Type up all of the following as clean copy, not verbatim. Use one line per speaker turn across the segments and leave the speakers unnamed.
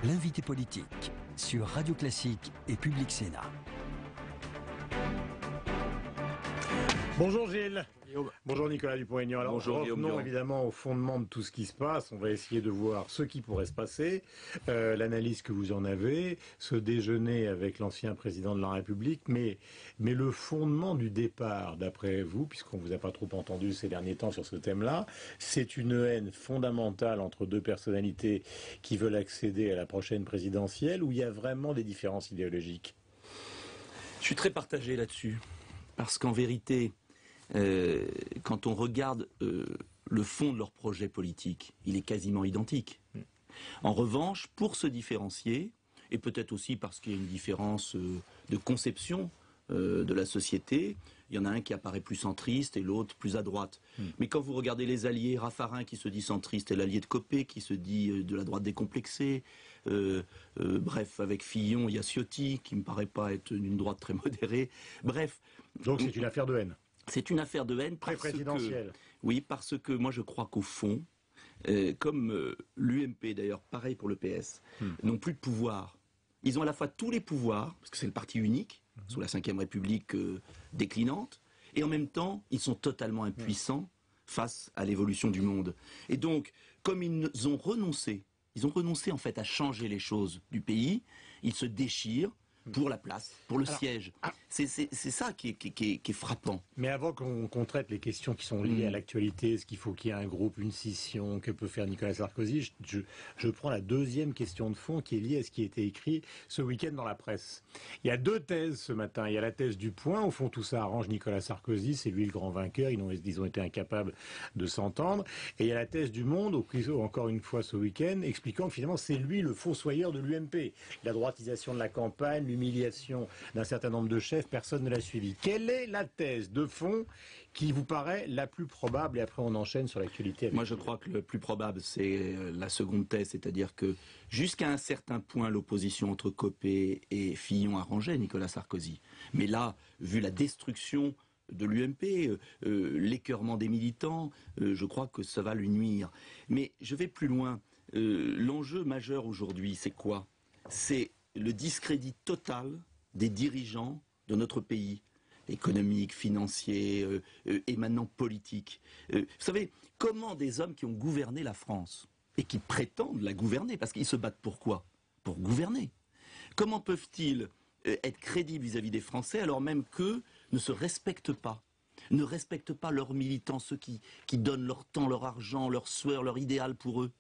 L'invité politique sur Radio Classique et Public Sénat.
Bonjour Gilles. Bonjour Nicolas Dupont-Aignan. Alors revenons évidemment au fondement de tout ce qui se passe. On va essayer de voir ce qui pourrait se passer, l'analyse que vous en avez, ce déjeuner avec l'ancien président de la République, mais le fondement du départ, d'après vous, puisqu'on vous a pas trop entendu ces derniers temps sur ce thème-là, c'est une haine fondamentale entre deux personnalités qui veulent accéder à la prochaine présidentielle, où il y a vraiment des différences idéologiques?
Je suis très partagé là-dessus, parce qu'en vérité, quand on regarde le fond de leur projet politique, il est quasiment identique. En revanche, pour se différencier, et peut-être aussi parce qu'il y a une différence de conception de la société, il y en a un qui apparaît plus centriste et l'autre plus à droite. Mais quand vous regardez les alliés, Raffarin qui se dit centriste et l'allié de Copé qui se dit de la droite décomplexée, bref, avec Fillon, il y a Ciotti qui me paraît pas être une droite très modérée, bref.
Donc c'est une affaire de haine.
C'est une affaire de haine parce
présidentielle.
Oui, parce que moi je crois qu'au fond, comme l'UMP d'ailleurs, pareil pour le PS, n'ont plus de pouvoir. Ils ont à la fois tous les pouvoirs, parce que c'est le parti unique, sous la Ve République déclinante, et en même temps, ils sont totalement impuissants face à l'évolution du monde. Et donc, comme ils ont renoncé en fait à changer les choses du pays, ils se déchirent pour la place, pour le siège. C'est ça qui est frappant.
Mais avant qu'on traite les questions qui sont liées à l'actualité, est-ce qu'il faut qu'il y ait un groupe, une scission, que peut faire Nicolas Sarkozy, je prends la deuxième question de fond qui est liée à ce qui a été écrit ce week-end dans la presse. Il y a deux thèses ce matin. Il y a la thèse du Point, au fond tout ça arrange Nicolas Sarkozy, c'est lui le grand vainqueur, ils ont été incapables de s'entendre. Et il y a la thèse du Monde, encore une fois ce week-end, expliquant que finalement c'est lui le fossoyeur de l'UMP. La droitisation de la campagne, l'humiliation d'un certain nombre de chefs, personne ne l'a suivi. Quelle est la thèse de fond qui vous paraît la plus probable? Et après on enchaîne sur l'actualité.
Moi je crois que le plus probable c'est la seconde thèse, c'est-à-dire que jusqu'à un certain point l'opposition entre Copé et Fillon arrangeait Nicolas Sarkozy. Mais là, vu la destruction de l'UMP, l'écœurement des militants, je crois que ça va lui nuire. Mais je vais plus loin. L'enjeu majeur aujourd'hui c'est quoi? C'est le discrédit total des dirigeants de notre pays, économique, financier et maintenant politique. Vous savez, comment des hommes qui ont gouverné la France et qui prétendent la gouverner, parce qu'ils se battent pour quoi? Pour gouverner. Comment peuvent-ils être crédibles vis-à-vis des Français alors même qu'eux ne se respectent pas, ne respectent pas leurs militants, ceux qui donnent leur temps, leur argent, leur sueur, leur idéal pour eux?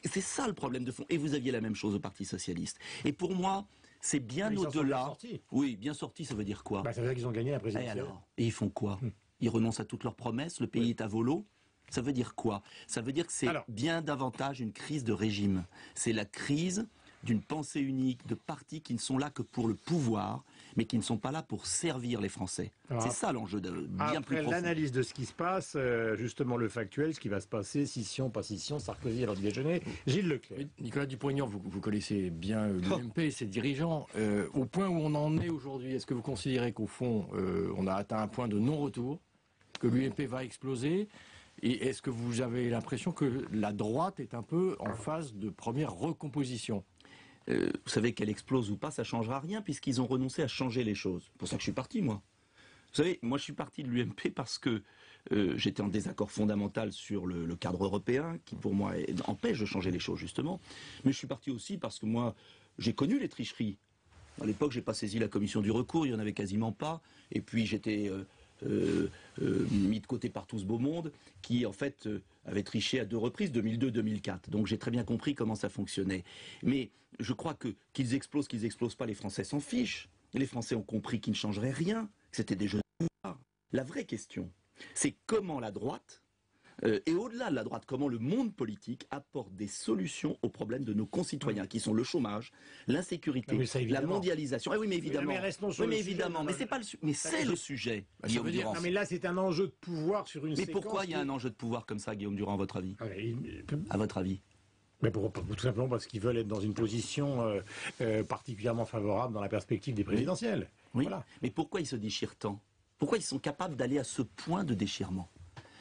C'est ça le problème de fond. Et vous aviez la même chose au Parti Socialiste. Et pour moi, c'est bien au-delà. Oui, bien sorti, ça veut dire quoi?
Ça veut dire qu'ils ont gagné la présidentielle.
Et ils font quoi? Ils renoncent à toutes leurs promesses, le pays est à volo. Ça veut dire quoi? Ça veut dire que c'est bien davantage une crise de régime. C'est la crise d'une pensée unique, de partis qui ne sont là que pour le pouvoir, mais qui ne sont pas là pour servir les Français. C'est ça l'enjeu bien plus profond.
Après l'analyse de ce qui se passe, justement le factuel, ce qui va se passer, scission, pas scission, Sarkozy à l'heure du déjeuner, Gilles Leclerc.
Nicolas Dupont-Aignan, vous connaissez bien l'UMP et ses dirigeants. Au point où on en est aujourd'hui, est-ce que vous considérez qu'au fond, on a atteint un point de non-retour, que l'UMP va exploser? Et est-ce que vous avez l'impression que la droite est un peu en phase de première recomposition?
Vous savez qu'elle explose ou pas, ça changera rien puisqu'ils ont renoncé à changer les choses. C'est pour ça que je suis parti, moi. Vous savez, moi je suis parti de l'UMP parce que j'étais en désaccord fondamental sur le cadre européen, qui pour moi empêche de changer les choses, justement. Mais je suis parti aussi parce que moi, j'ai connu les tricheries. À l'époque, j'ai pas saisi la commission du recours, il y en avait quasiment pas. Et puis j'étais mis de côté par tout ce beau monde qui en fait avait triché à 2 reprises, 2002-2004. Donc j'ai très bien compris comment ça fonctionnait. Mais je crois que qu'ils explosent pas, les Français s'en fichent. Les Français ont compris qu'ils ne changeraient rien, que c'était des jeux de pouvoir. La vraie question, c'est comment la droite, et au-delà de la droite, comment le monde politique apporte des solutions aux problèmes de nos concitoyens, qui sont le chômage, l'insécurité, la mondialisation. Oui, mais évidemment. Mais c'est pas le mais c'est le sujet. Guillaume Durand.
Non, mais là, c'est un enjeu de pouvoir sur une séquence.
Mais pourquoi il y a un enjeu de pouvoir comme ça, Guillaume Durand, à votre avis? À votre avis?
Mais tout simplement parce qu'ils veulent être dans une position particulièrement favorable dans la perspective des présidentielles.
Oui. Voilà. Mais pourquoi ils se déchirent tant? Pourquoi ils sont capables d'aller à ce point de déchirement?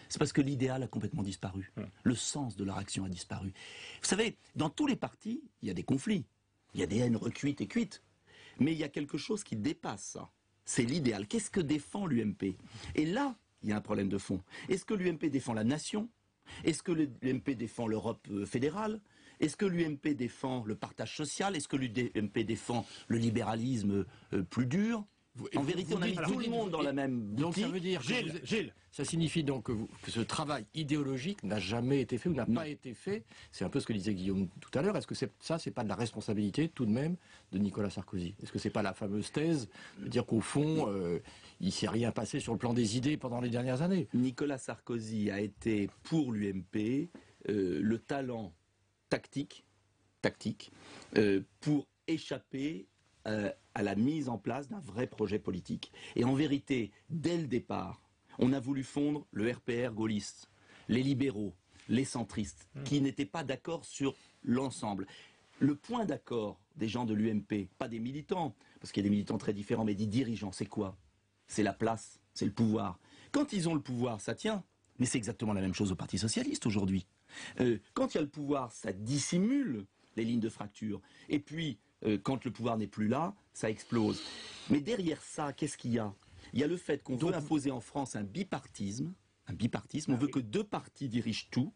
C'est parce que l'idéal a complètement disparu. Le sens de leur action a disparu. Vous savez, dans tous les partis, il y a des conflits. Il y a des haines recuites et cuites. Mais il y a quelque chose qui dépasse ça. C'est l'idéal. Qu'est-ce que défend l'UMP? Et là, il y a un problème de fond. Est-ce que l'UMP défend la nation? Est-ce que l'UMP défend l'Europe fédérale? Est-ce que l'UMP défend le partage social? Est-ce que l'UMP défend le libéralisme plus dur? En vérité, on a mis tout le monde dans la même boutique.
Donc ça veut dire
Gilles,
ça signifie donc que ce travail idéologique n'a jamais été fait ou n'a pas été fait. C'est un peu ce que disait Guillaume tout à l'heure. Est-ce que c'est pas de la responsabilité tout de même de Nicolas Sarkozy? Est-ce que c'est pas la fameuse thèse de dire qu'au fond, il s'est rien passé sur le plan des idées pendant les dernières années?
Nicolas Sarkozy a été pour l'UMP le talent tactique pour échapper à la mise en place d'un vrai projet politique. Et en vérité, dès le départ, on a voulu fondre le RPR gaulliste, les libéraux, les centristes, qui n'étaient pas d'accord sur l'ensemble. Le point d'accord des gens de l'UMP, pas des militants, parce qu'il y a des militants très différents, mais des dirigeants, c'est quoi? C'est la place, c'est le pouvoir. Quand ils ont le pouvoir, ça tient. Mais c'est exactement la même chose au Parti socialiste aujourd'hui. Quand il y a le pouvoir, ça dissimule les lignes de fracture. Et puis, quand le pouvoir n'est plus là, ça explose. Mais derrière ça, qu'est-ce qu'il y a? Il y a le fait qu'on veut imposer en France un bipartisme. On veut que deux partis dirigent tout,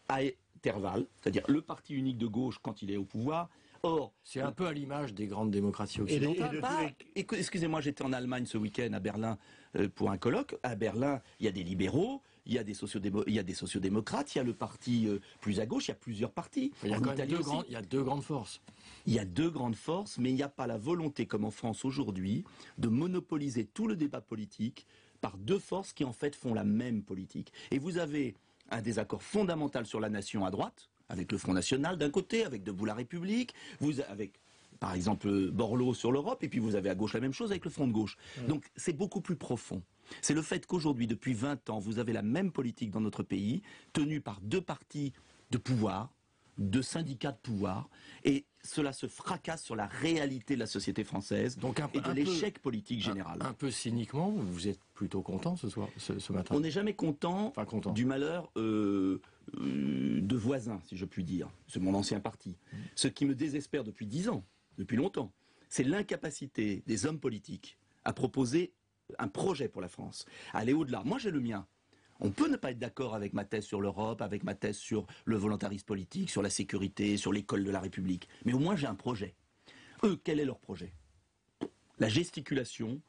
à intervalles, c'est-à-dire le parti unique de gauche quand il est au pouvoir. Or,
c'est un peu à l'image des grandes démocraties occidentales.
Excusez-moi, j'étais en Allemagne ce week-end à Berlin pour un colloque. À Berlin, il y a des libéraux, il y a des sociodémocrates, il y a le parti plus à gauche, il y a plusieurs partis.
Il y a quand même deux grandes forces.
Il y a deux grandes forces, mais il n'y a pas la volonté, comme en France aujourd'hui, de monopoliser tout le débat politique par deux forces qui en fait font la même politique. Et vous avez un désaccord fondamental sur la nation à droite, avec le Front National d'un côté, avec Debout la République, avec par exemple Borloo sur l'Europe, et puis vous avez à gauche la même chose avec le Front de gauche. Donc c'est beaucoup plus profond. C'est le fait qu'aujourd'hui, depuis 20 ans, vous avez la même politique dans notre pays, tenue par deux partis de pouvoir, deux syndicats de pouvoir, et cela se fracasse sur la réalité de la société française et de l'échec politique général.
Un peu cyniquement, vous êtes plutôt content ce matin?
On n'est jamais content du malheur de voisins, si je puis dire. C'est mon ancien parti. Ce qui me désespère depuis 10 ans, depuis longtemps, c'est l'incapacité des hommes politiques à proposer un projet pour la France, à aller au-delà. Moi, j'ai le mien. On peut ne pas être d'accord avec ma thèse sur l'Europe, avec ma thèse sur le volontarisme politique, sur la sécurité, sur l'école de la République. Mais au moins, j'ai un projet. Eux, quel est leur projet? La gesticulation,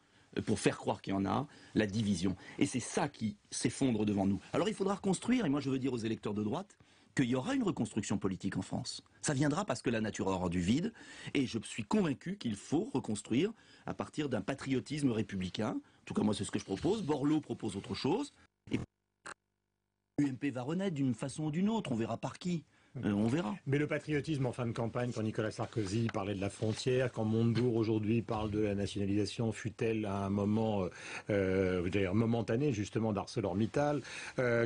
pour faire croire qu'il y en a, la division. Et c'est ça qui s'effondre devant nous. Alors il faudra reconstruire, et moi je veux dire aux électeurs de droite, qu'il y aura une reconstruction politique en France. Ça viendra parce que la nature aura du vide, et je suis convaincu qu'il faut reconstruire à partir d'un patriotisme républicain. En tout cas, moi c'est ce que je propose. Borloo propose autre chose. Et l'UMP va renaître d'une façon ou d'une autre, on verra par qui. On verra.
Mais le patriotisme en fin de campagne, quand Nicolas Sarkozy parlait de la frontière, quand Montebourg aujourd'hui parle de la nationalisation, fut-elle à un moment d'ailleurs momentané justement d'ArcelorMittal,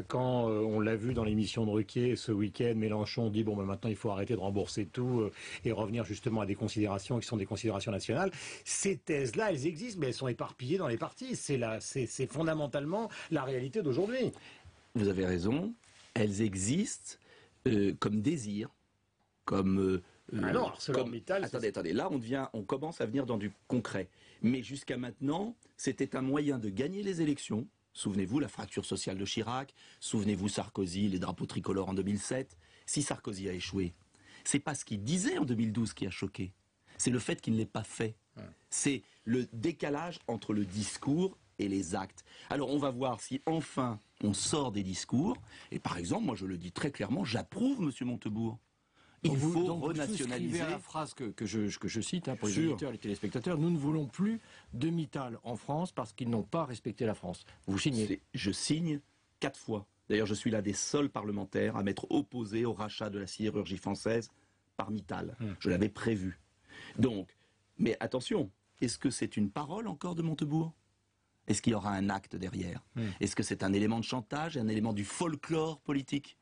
quand on l'a vu dans l'émission de Ruquier ce week-end, Mélenchon dit bon ben maintenant il faut arrêter de rembourser tout et revenir justement à des considérations qui sont des considérations nationales. Ces thèses-là, elles existent, mais elles sont éparpillées dans les partis. C'est fondamentalement la réalité d'aujourd'hui.
Vous avez raison, elles existent. Comme désir, comme...
ArcelorMittal...
Attendez, là on commence à venir dans du concret. Mais jusqu'à maintenant, c'était un moyen de gagner les élections. Souvenez-vous, la fracture sociale de Chirac, souvenez-vous Sarkozy, les drapeaux tricolores en 2007. Si Sarkozy a échoué, c'est pas ce qu'il disait en 2012 qui a choqué. C'est le fait qu'il ne l'ait pas fait. C'est le décalage entre le discours et les actes. Alors on va voir si enfin on sort des discours. Et par exemple, moi je le dis très clairement, j'approuve M. Montebourg. Il faut renationaliser.
À la phrase que je cite pour les auditeurs et les téléspectateurs, nous ne voulons plus de Mittal en France parce qu'ils n'ont pas respecté la France. Vous signez?
Je signe 4 fois. D'ailleurs, je suis l'un des seuls parlementaires à m'être opposé au rachat de la sidérurgie française par Mittal. Je l'avais prévu. Donc, mais attention, est-ce que c'est une parole encore de Montebourg? Est-ce qu'il y aura un acte derrière? Est-ce que c'est un élément de chantage, un élément du folklore politique?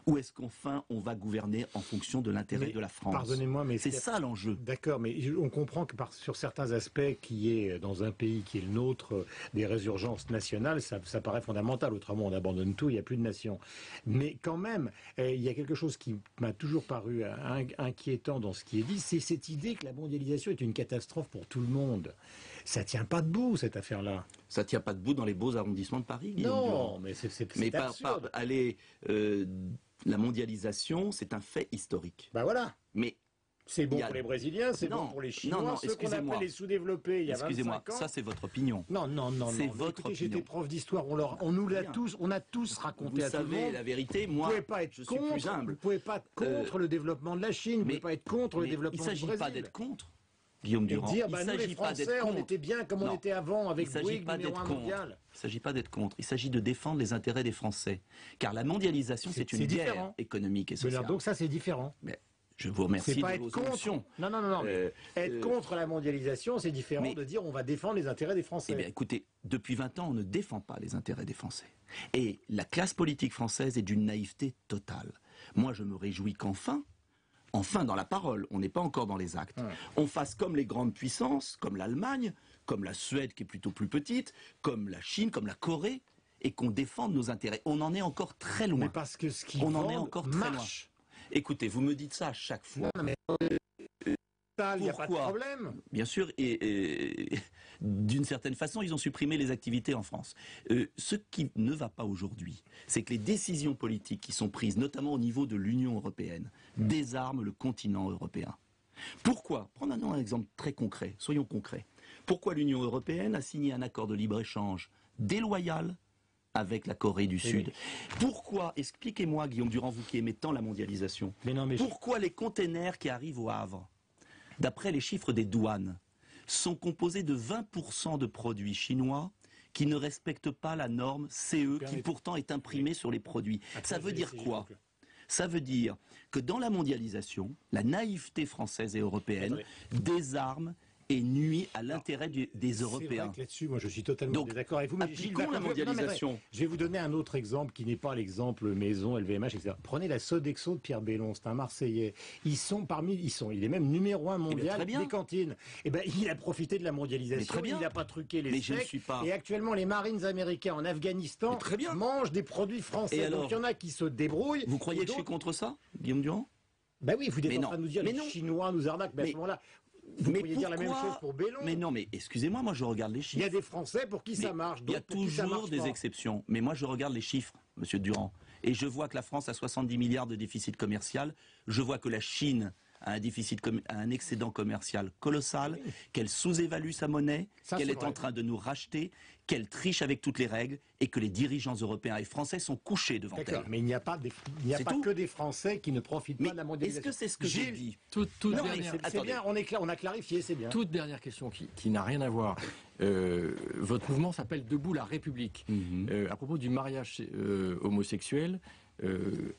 Ou est-ce qu'enfin on va gouverner en fonction de l'intérêt de la France?
Pardonnez-moi, mais
c'est ça l'enjeu.
D'accord, mais on comprend que sur certains aspects, qui est dans un pays qui est le nôtre, des résurgences nationales, ça paraît fondamental. Autrement, on abandonne tout, il n'y a plus de nation. Mais quand même, il y a quelque chose qui m'a toujours paru inquiétant dans ce qui est dit, c'est cette idée que la mondialisation est une catastrophe pour tout le monde. Ça tient pas debout, cette affaire-là.
Ça tient pas debout dans les beaux arrondissements de Paris, Guillaume Durand.
Non, mais c'est absurde.
La mondialisation, c'est un fait historique.
Ben voilà.
Mais
c'est bon pour les Brésiliens, c'est bon pour les Chinois, ceux qu'on appelle les sous-développés il y a 25 ans.
Excusez-moi, ça c'est votre opinion.
Non.
C'est votre opinion.
J'étais prof d'histoire, on a tous raconté à tout le monde.
Vous savez la vérité, moi, je suis plus humble.
Vous pouvez pas être contre le développement de la Chine, vous pouvez pas être contre le développement du Brésil.
Il ne s'agit pas d'être contre, Guillaume Durand.
Et dire, nous les Français, on était bien comme on était avant, avec Bouygues, numéro 1 mondial.
Il ne s'agit pas d'être contre, il s'agit de défendre les intérêts des Français. Car la mondialisation, c'est une guerre économique et sociale.
Donc ça, c'est différent.
Mais je vous remercie de vos sanctions.
Non. Être contre la mondialisation, c'est différent de dire on va défendre les intérêts des Français.
Eh bien, écoutez, depuis 20 ans, on ne défend pas les intérêts des Français. Et la classe politique française est d'une naïveté totale. Moi, je me réjouis qu'enfin, dans la parole, on n'est pas encore dans les actes, on fasse comme les grandes puissances, comme l'Allemagne, comme la Suède qui est plutôt plus petite, comme la Chine, comme la Corée, et qu'on défende nos intérêts. On en est encore très loin.
Mais parce que ce qui
on en est encore très loin. Écoutez, vous me dites ça à chaque fois.
Non, mais il n'y a pas de problème.
Bien sûr, et d'une certaine façon, ils ont supprimé les activités en France. Ce qui ne va pas aujourd'hui, c'est que les décisions politiques qui sont prises, notamment au niveau de l'Union européenne, désarment le continent européen. Pourquoi? Prenons un exemple très concret, soyons concrets. Pourquoi l'Union européenne a signé un accord de libre-échange déloyal avec la Corée du Sud? Pourquoi, expliquez-moi Guillaume Durand, vous qui aimez tant la mondialisation, pourquoi les containers qui arrivent au Havre, d'après les chiffres des douanes, sont composés de 20% de produits chinois qui ne respectent pas la norme CE qui pourtant est imprimée sur les produits? Ça veut dire quoi? Ça veut dire que dans la mondialisation, la naïveté française et européenne désarme et nuit à l'intérêt des Européens.
C'est vrai que là-dessus, moi je suis totalement désaccord avec vous. Mais
appliquons la mondialisation.
Je vais vous donner un autre exemple qui n'est pas l'exemple maison, LVMH, etc. Prenez la Sodexo de Pierre Bellon, c'est un Marseillais. Il est même numéro 1 mondial des cantines. Eh ben, il a profité de la mondialisation, il n'a pas truqué les steaks. Et actuellement, les Marines américains en Afghanistan mangent des produits français. Donc il y en a qui se débrouillent.
Vous croyez que je suis contre ça, Guillaume Durand?
Ben oui, vous êtes en train de nous dire que les Chinois nous arnaquent. Mais à ce moment-là, vous pourriez dire la même chose pour Bellon.
Mais non, mais excusez-moi, moi je regarde les chiffres.
Il y a des Français pour qui ça marche.
Il y a toujours des exceptions. Mais moi je regarde les chiffres, monsieur Durand. Et je vois que la France a 70 milliards de déficit commercial. Je vois que la Chine a un excédent commercial colossal, qu'elle sous-évalue sa monnaie, qu'elle est en train de nous racheter, qu'elle triche avec toutes les règles et que les dirigeants européens et français sont couchés devant elle.
Mais il n'y a pas que des Français qui ne profitent pas de la mondialisation.
Est-ce que c'est ce que j'ai dit?
C'est bien, on a clarifié, c'est bien.
Toute dernière question qui n'a rien à voir. Votre mouvement s'appelle Debout la République. À propos du mariage homosexuel,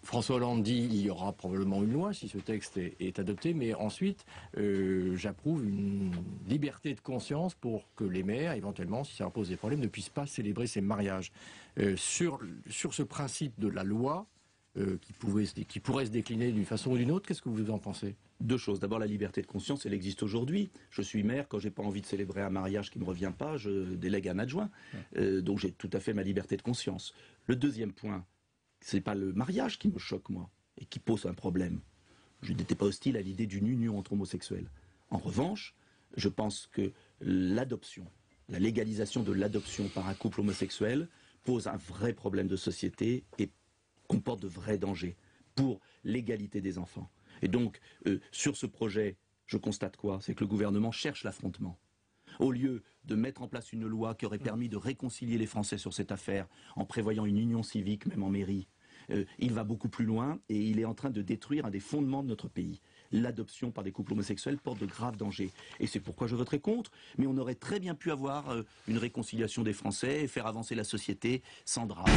François Hollande dit qu'il y aura probablement une loi si ce texte est adopté, mais ensuite j'approuve une liberté de conscience pour que les maires, éventuellement, si ça leur pose des problèmes, ne puissent pas célébrer ces mariages. Sur ce principe de la loi, qui pourrait se décliner d'une façon ou d'une autre, qu'est-ce que vous en pensez?
Deux choses. D'abord, la liberté de conscience, elle existe aujourd'hui. Je suis maire, quand j'ai pas envie de célébrer un mariage qui me revient pas, je délègue un adjoint. Donc j'ai tout à fait ma liberté de conscience. Le deuxième point, c'est pas le mariage qui me choque, moi, et qui pose un problème. Je n'étais pas hostile à l'idée d'une union entre homosexuels. En revanche, je pense que l'adoption, la légalisation de l'adoption par un couple homosexuel pose un vrai problème de société et comporte de vrais dangers pour l'égalité des enfants. Et donc, sur ce projet, je constate quoi? C'est que le gouvernement cherche l'affrontement. Au lieu de mettre en place une loi qui aurait permis de réconcilier les Français sur cette affaire, en prévoyant une union civique, même en mairie, il va beaucoup plus loin et il est en train de détruire un des fondements de notre pays. L'adoption par des couples homosexuels porte de graves dangers. Et c'est pourquoi je voterai contre, mais on aurait très bien pu avoir une réconciliation des Français et faire avancer la société sans drame.